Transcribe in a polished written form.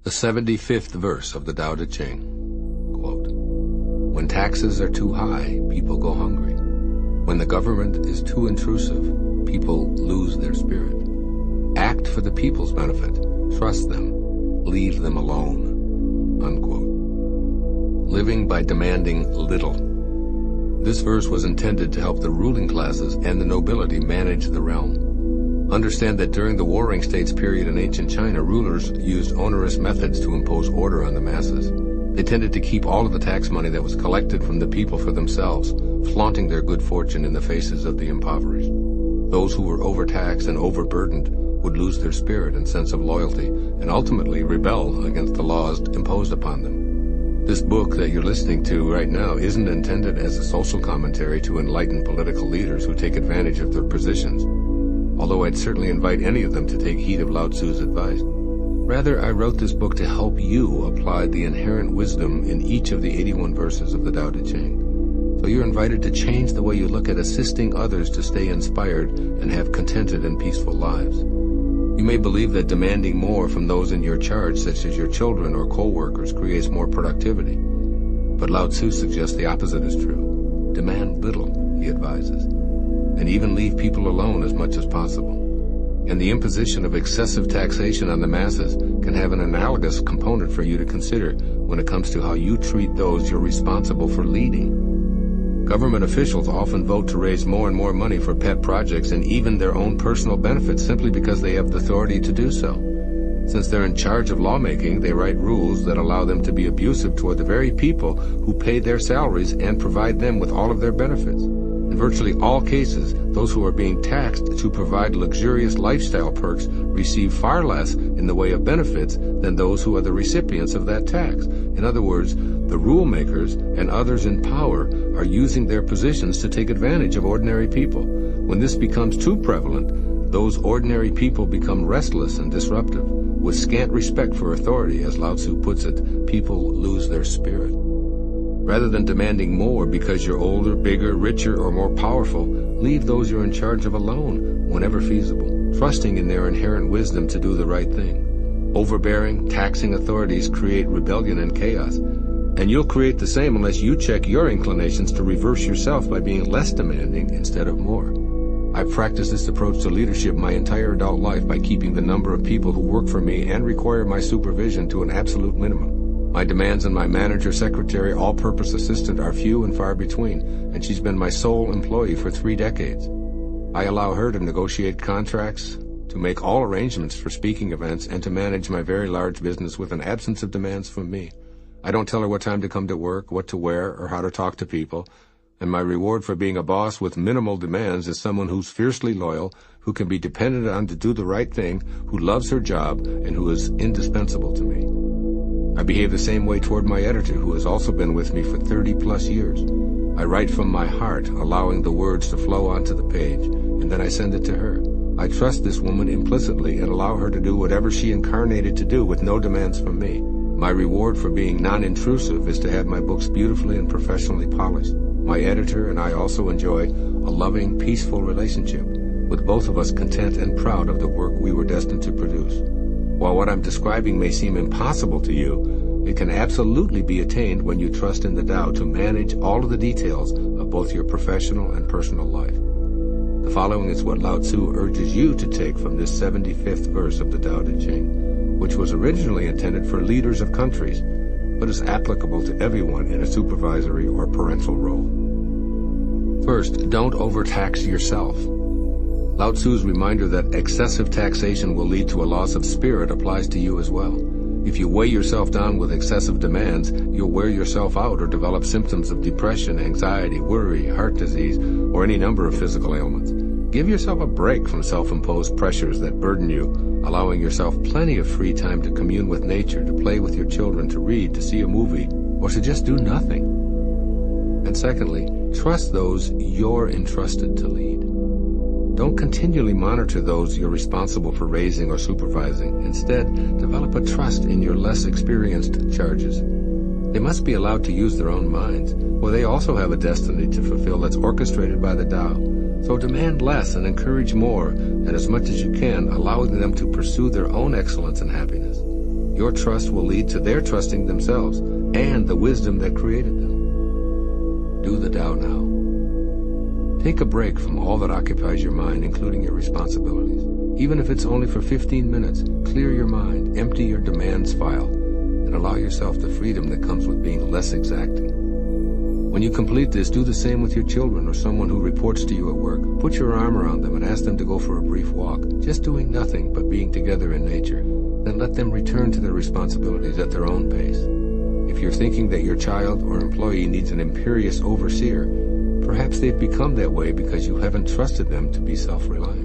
The 75th verse of the Tao Te Ching. Quote, "When taxes are too high, people go hungry. When the government is too intrusive, people lose their spirit. Act for the people's benefit. Trust them. Leave them alone." Unquote. Living by demanding little. This verse was intended to help the ruling classes and the nobility manage the realm. Understand that during the Warring States period in ancient China, rulers used onerous methods to impose order on the masses. They tended to keep all of the tax money that was collected from the people for themselves, flaunting their good fortune in the faces of the impoverished. Those who were overtaxed and overburdened would lose their spirit and sense of loyalty, and ultimately rebel against the laws imposed upon them. This book that you're listening to right now isn't intended as a social commentary to enlighten political leaders who take advantage of their positions, although I'd certainly invite any of them to take heed of Lao Tzu's advice. Rather, I wrote this book to help you apply the inherent wisdom in each of the 81 verses of the Tao Te Ching. So you're invited to change the way you look at assisting others to stay inspired and have contented and peaceful lives. You may believe that demanding more from those in your charge, such as your children or co-workers, creates more productivity. But Lao Tzu suggests the opposite is true. Demand little, he advises, and even leave people alone as much as possible. And the imposition of excessive taxation on the masses can have an analogous component for you to consider when it comes to how you treat those you're responsible for leading. Government officials often vote to raise more and more money for pet projects and even their own personal benefits simply because they have the authority to do so. Since they're in charge of lawmaking, they write rules that allow them to be abusive toward the very people who pay their salaries and provide them with all of their benefits. In virtually all cases, those who are being taxed to provide luxurious lifestyle perks receive far less in the way of benefits than those who are the recipients of that tax. In other words, the rule makers and others in power are using their positions to take advantage of ordinary people. When this becomes too prevalent, those ordinary people become restless and disruptive. With scant respect for authority, as Lao Tzu puts it, people lose their spirit. Rather than demanding more because you're older, bigger, richer, or more powerful, leave those you're in charge of alone whenever feasible, trusting in their inherent wisdom to do the right thing. Overbearing, taxing authorities create rebellion and chaos, and you'll create the same unless you check your inclinations to reverse yourself by being less demanding instead of more. I've practiced this approach to leadership my entire adult life by keeping the number of people who work for me and require my supervision to an absolute minimum. My demands on my manager, secretary, all-purpose assistant are few and far between, and she's been my sole employee for 3 decades. I allow her to negotiate contracts, to make all arrangements for speaking events, and to manage my very large business with an absence of demands from me. I don't tell her what time to come to work, what to wear, or how to talk to people, and my reward for being a boss with minimal demands is someone who's fiercely loyal, who can be depended on to do the right thing, who loves her job, and who is indispensable to me. I behave the same way toward my editor, who has also been with me for 30-plus years. I write from my heart, allowing the words to flow onto the page, and then I send it to her. I trust this woman implicitly and allow her to do whatever she incarnated to do with no demands from me. My reward for being non-intrusive is to have my books beautifully and professionally polished. My editor and I also enjoy a loving, peaceful relationship, with both of us content and proud of the work we were destined to produce. While what I'm describing may seem impossible to you, it can absolutely be attained when you trust in the Tao to manage all of the details of both your professional and personal life. The following is what Lao Tzu urges you to take from this 75th verse of the Tao Te Ching, which was originally intended for leaders of countries, but is applicable to everyone in a supervisory or parental role. First, don't overtax yourself. Lao Tzu's reminder that excessive taxation will lead to a loss of spirit applies to you as well. If you weigh yourself down with excessive demands, you'll wear yourself out or develop symptoms of depression, anxiety, worry, heart disease, or any number of physical ailments. Give yourself a break from self-imposed pressures that burden you, allowing yourself plenty of free time to commune with nature, to play with your children, to read, to see a movie, or to just do nothing. And secondly, trust those you're entrusted to lead. Don't continually monitor those you're responsible for raising or supervising. Instead, develop a trust in your less experienced charges. They must be allowed to use their own minds, for they also have a destiny to fulfill that's orchestrated by the Tao. So demand less and encourage more, and as much as you can, allowing them to pursue their own excellence and happiness. Your trust will lead to their trusting themselves and the wisdom that created them. Do the Tao now. Take a break from all that occupies your mind, including your responsibilities. Even if it's only for 15 minutes, clear your mind, empty your demands file, and allow yourself the freedom that comes with being less exacting. When you complete this, do the same with your children or someone who reports to you at work. Put your arm around them and ask them to go for a brief walk, just doing nothing but being together in nature. Then let them return to their responsibilities at their own pace. If you're thinking that your child or employee needs an imperious overseer, perhaps they've become that way because you haven't trusted them to be self-reliant.